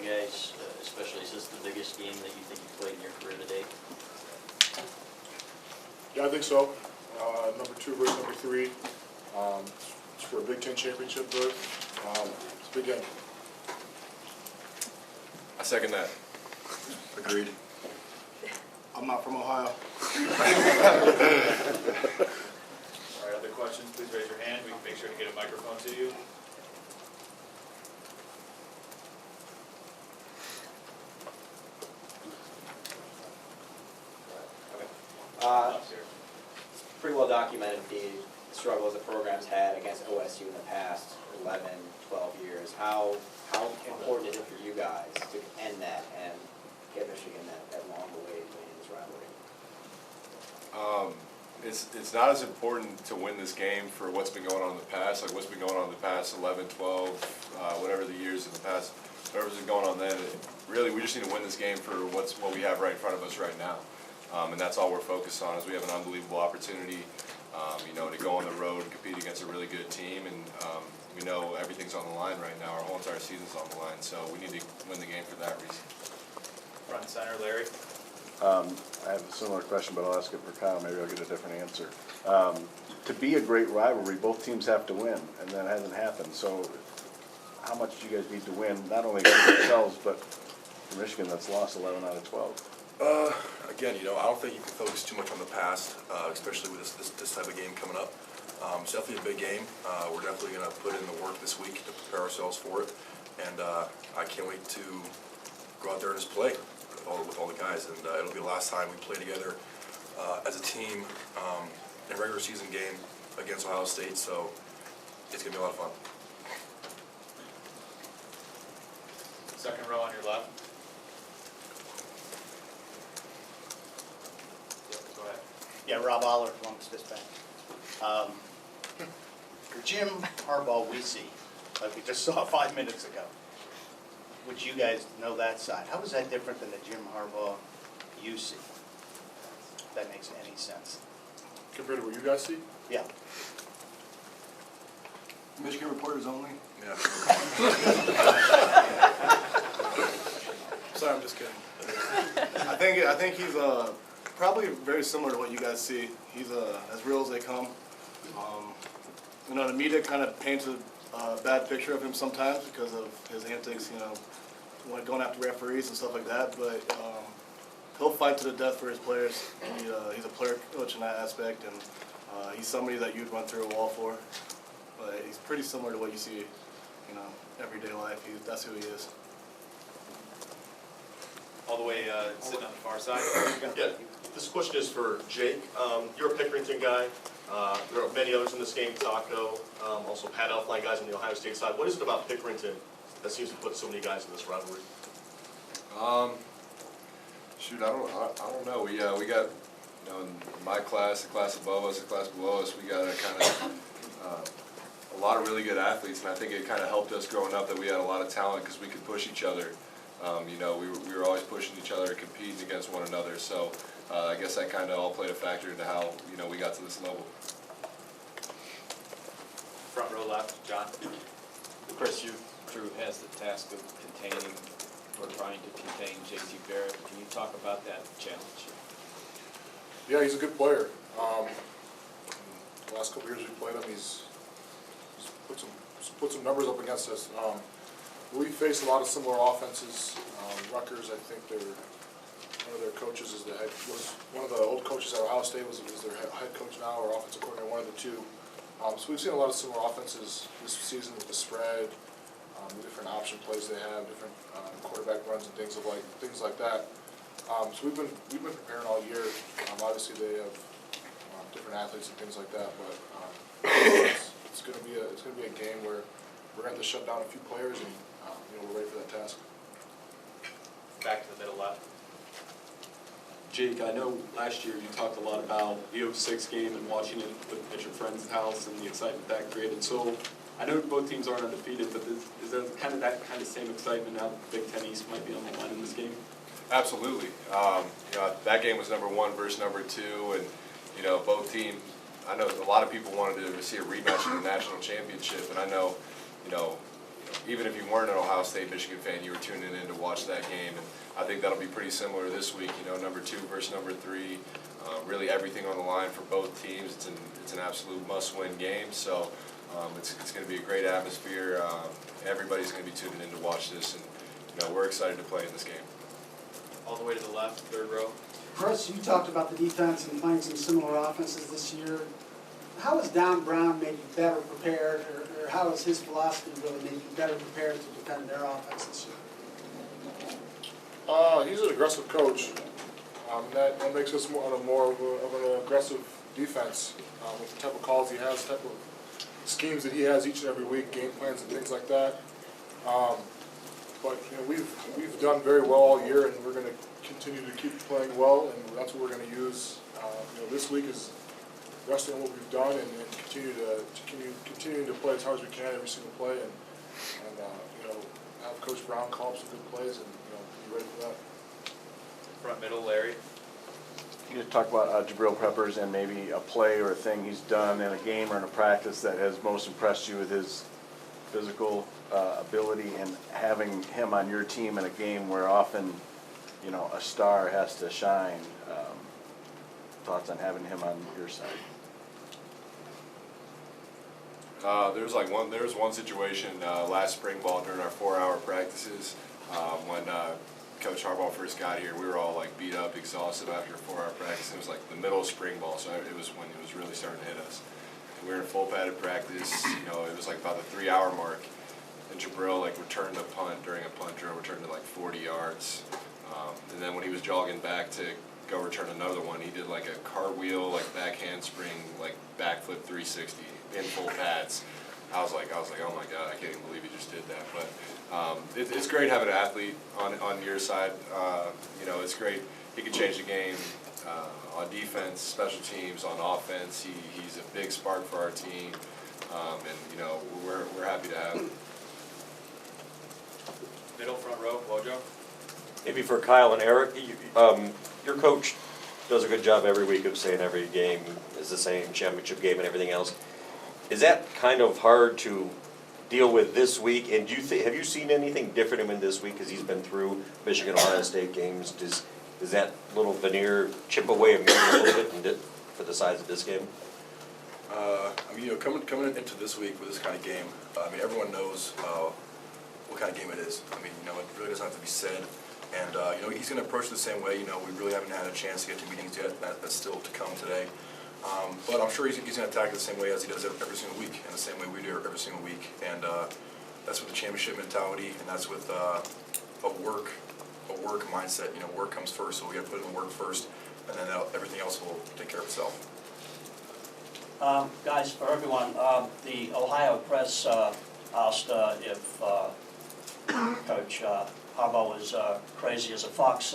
guys, especially is this the biggest game that you think you played in your career to date? Yeah, I think so. Number 2 versus number 3. It's for a Big Ten championship berth. It's a big game. I second that. Agreed. I'm not from Ohio. All right, other questions, please raise your hand. We can make sure to get a microphone to you. Pretty well documented the struggles the program's had against OSU in the past 11, 12 years. How important is it for you guys to end that and get Michigan that long way to win this rivalry? It's not as important to win this game for what's been going on in the past, like what's been going on in the past 11, 12, whatever the years in the past, whatever's been going on then. Really, we just need to win this game for what we have right in front of us right now. And that's all we're focused on, is we have an unbelievable opportunity, to go on the road and compete against a really good team. And we know everything's on the line right now. Our whole entire season's on the line, so we need to win the game for that reason. Front and center, Larry. I have a similar question, but I'll ask it for Kyle. Maybe I'll get a different answer. To be a great rivalry, both teams have to win, and that hasn't happened. So how much do you guys need to win, not only for yourselves, but for Michigan that's lost 11 out of 12? Again, I don't think you can focus too much on the past, especially with this type of game coming up. It's definitely a big game. We're definitely going to put in the work this week to prepare ourselves for it, and I can't wait to go out there and just play with all the guys. And it'll be the last time we play together as a team in a regular season game against Ohio State, so it's going to be a lot of fun. Second row on your left. Go ahead. Yeah, Rob Aller, Columbus Dispatch. The Jim Harbaugh we see, like we just saw 5 minutes ago, would you guys know that side? How is that different than the Jim Harbaugh you see? If that makes any sense. Compared to what you guys see? Yeah. Michigan reporters only? Yeah. Sorry, I'm just kidding. I think he's probably very similar to what you guys see. He's as real as they come. The media kind of paints a bad picture of him sometimes because of his antics, going after referees and stuff like that. But he'll fight to the death for his players. He's a player coach in that aspect, and he's somebody that you'd run through a wall for. But he's pretty similar to what you see, everyday life. That's who he is. All the way sitting on the far side. Yeah, this question is for Jake. You're a Pickerington guy. There are many others in this game, Taco, also Pat Elfline guys on the Ohio State side. What is it about Pickerington that seems to put so many guys in this rivalry? Shoot, I don't know. We got, in my class, the class above us, the class below us, we got a lot of really good athletes, and I think it kind of helped us growing up that we had a lot of talent because we could push each other. We were always pushing each other and competing against one another. So I guess that kind of all played a factor into how we got to this level. Front row left, John. Chris, your crew has the task of containing or trying to contain J.C. Barrett. Can you talk about that challenge? Yeah, he's a good player. The last couple years we played him, he's put some numbers up against us. We face a lot of similar offenses. Rutgers, I think one of their coaches was one of the old coaches at Ohio State was their head coach now, or offensive coordinator, one of the two. So we've seen a lot of similar offenses this season with the spread, the different option plays they have, different quarterback runs and things like that. So we've been preparing all year. Obviously they have different athletes and things like that, but it's going to be a game where we're going to have to shut down a few players, and we're ready for that task. Back to the middle left. Jake, I know last year you talked a lot about the 06 game and watching it at your friend's house and the excitement that created. So I know both teams aren't undefeated, but is there kind of that kind of same excitement now that Big Ten East might be on the line in this game? Absolutely. That game was number 1 versus number 2, and both teams. I know a lot of people wanted to see a rematch in the national championship, and I know even if you weren't an Ohio State, Michigan fan, you were tuning in to watch that game. And I think that'll be pretty similar this week, number 2 versus number 3. Really everything on the line for both teams. It's an absolute must-win game. So it's going to be a great atmosphere. Everybody's going to be tuning in to watch this, and we're excited to play in this game. All the way to the left, third row. Chris, you talked about the defense and playing some similar offenses this year. How has Don Brown made you better prepared, or how has his philosophy really made you better prepared to defend their offense this year? He's an aggressive coach. That makes us more of an aggressive defense with the type of calls he has, the type of schemes that he has each and every week, game plans and things like that. But we've done very well all year, and we're going to continue to keep playing well, and that's what we're going to use. This week is resting on what we've done and continue to play as hard as we can every single play, and have Coach Brown call up some good plays and be ready for that. Front middle, Larry. You just talk about Jabril Peppers and maybe a play or a thing he's done in a game or in a practice that has most impressed you with his physical ability, and having him on your team in a game where often, a star has to shine. Thoughts on having him on your side? There was one situation last spring ball during our 4-hour practices when Coach Harbaugh first got here. We were all beat up, exhausted after a 4-hour practice. It was the middle of spring ball, so it was when it was really starting to hit us. We were in full padded practice. It was about the 3-hour mark, and Jabril returned a punt during a punt drill, returned to 40 yards, and then when he was jogging back to go return another one, he did a cartwheel, back handspring, backflip 360 in full pads. I was like, oh my God, I can't even believe he just did that. But it's great having an athlete on your side. It's great. He can change the game on defense, special teams, on offense. He's a big spark for our team, and we're happy to have him. Middle, front row, Wojo. Maybe for Kyle and Eric, your coach does a good job every week of saying every game is the same championship game and everything else. Is that kind of hard to deal with this week? And have you seen anything different in this week, because he's been through Michigan Ohio State games? Does that little veneer chip away a little bit for the size of this game? Coming into this week with this kind of game, everyone knows what kind of game it is. It really doesn't have to be said. And, he's going to approach it the same way. We really haven't had a chance to get to meetings yet. That's still to come today. But I'm sure he's going to attack it the same way as he does every single week, and the same way we do every single week. And that's with the championship mentality, and that's with a work mindset. Work comes first, so we got to put in the work first, and then everything else will take care of itself. Guys, for everyone, the Ohio Press asked if Coach Harbaugh was crazy as a fox.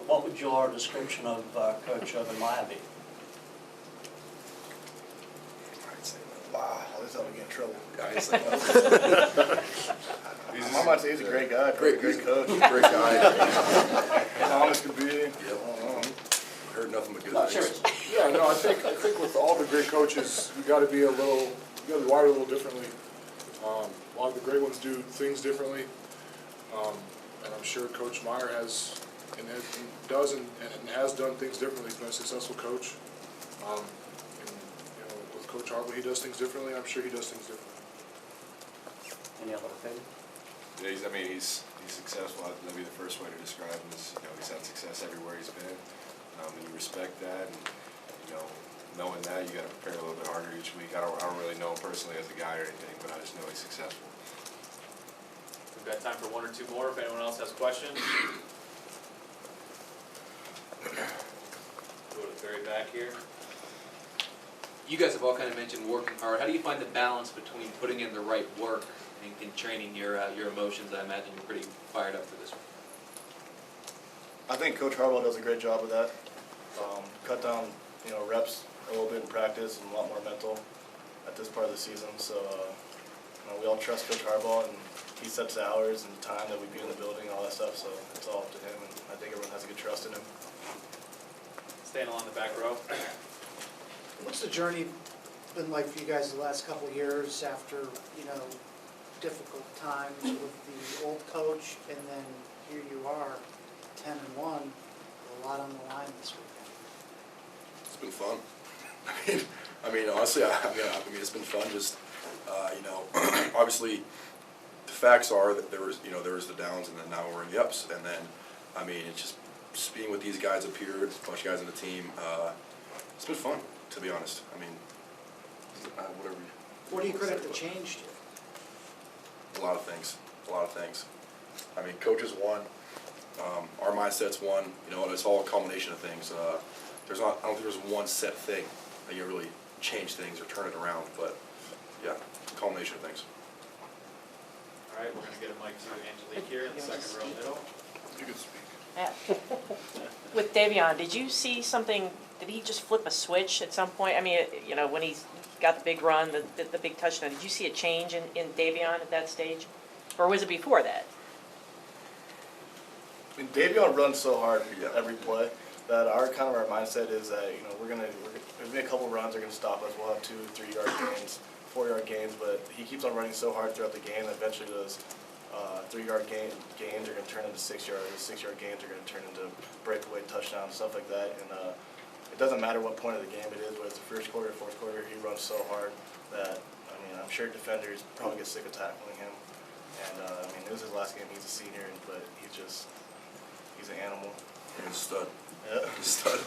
What would your description of Coach Urban Meyer be? Wow, this helped me get in trouble. He's I might say he's a great guy, great coach. Great guy. Honest could be. Yep. Heard nothing but good No, things. serious. Yeah, no, I think with all the great coaches, you got to be wired a little differently. A lot of the great ones do things differently, and I'm sure Coach Meyer has done things differently. He's been a successful coach, and with Coach Harbaugh, he does things differently. I'm sure he does things differently. Any other opinion? Yeah, he's successful. That'd be the first way to describe him. He's had success everywhere he's been, and you respect that. And knowing that, you got to prepare a little bit harder each week. I don't really know him personally as a guy or anything, but I just know he's successful. We've got time for one or two more if anyone else has questions. Go to the very back here. You guys have all kind of mentioned working hard. How do you find the balance between putting in the right work and training your emotions? I imagine you're pretty fired up for this one. I think Coach Harbaugh does a great job with that. Cut down, reps a little bit in practice and a lot more mental at this part of the season. So, we all trust Coach Harbaugh, and he sets the hours and time that we be in the building and all that stuff. So it's all up to him, and I think everyone has a good trust in him. Staying along the back row. What's the journey been like for you guys the last couple of years after, difficult times with the old coach, and then here you are, 10-1, a lot on the line this weekend. It's been fun. I mean, honestly, it's been fun. Just obviously, the facts are that there was the downs, and then now we're in the ups. And then, I mean, it's just being with these guys up here, a bunch of guys on the team. It's been fun, to be honest. I mean, whatever. What do you credit the change to? A lot of things. I mean, coaches won. Our mindset's one. And it's all a combination of things. I don't think there's one set thing that you really change things or turn it around. But yeah, a combination of things. All right, we're gonna get a mic to Angelique here in the second row middle. You can speak. Yeah. With Davion, did you see something, did he just flip a switch at some point? I mean, when he got the big run, the big touchdown, did you see a change in Davion at that stage? Or was it before that? I mean, Davion runs so hard every play that our mindset is that there's been a couple runs that are going to stop us. We'll have 2, 3 yard gains, 4 yard gains, but he keeps on running so hard throughout the game that eventually those 3 yard gains are going to turn into 6 yards. The 6 yard gains are going to turn into breakaway touchdowns, stuff like that. And it doesn't matter what point of the game it is, whether it's the first quarter or fourth quarter. He runs so hard that I'm sure defenders probably get sick of tackling him. And it was his last game. He's a senior, but he's an animal. He's a stud. Yeah, He's a stud.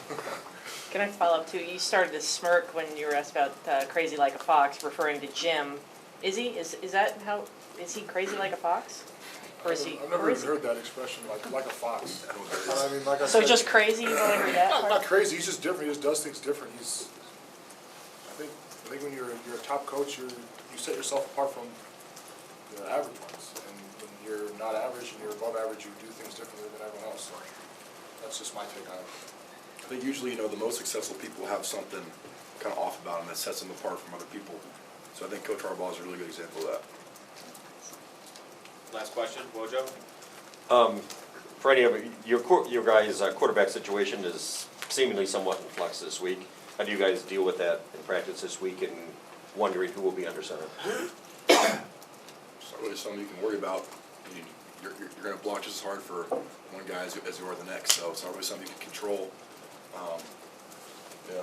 Can I follow up too? You started to smirk when you were asked about crazy like a fox, referring to Jim. Is he? Is that how? Is he crazy like a fox? Or is he? I've never even heard that expression, like a fox. I mean, like I So said, just crazy? You've only heard that? not crazy. He's just different. He just does things different. I think when you're a top coach, you set yourself apart from the average ones. And when you're not average and you're above average, you do things differently than everyone else. So that's just my take on it. I think usually, the most successful people have something kind of off about them that sets them apart from other people. So I think Coach Harbaugh is a really good example of that. Last question, Wojo? For any of your guys' quarterback situation is seemingly somewhat in flux this week. How do you guys deal with that in practice this week and wondering who will be under center? It's not really something you can worry about. You're going to block just as hard for one guy as you are the next, so it's not really something you can control. Yeah.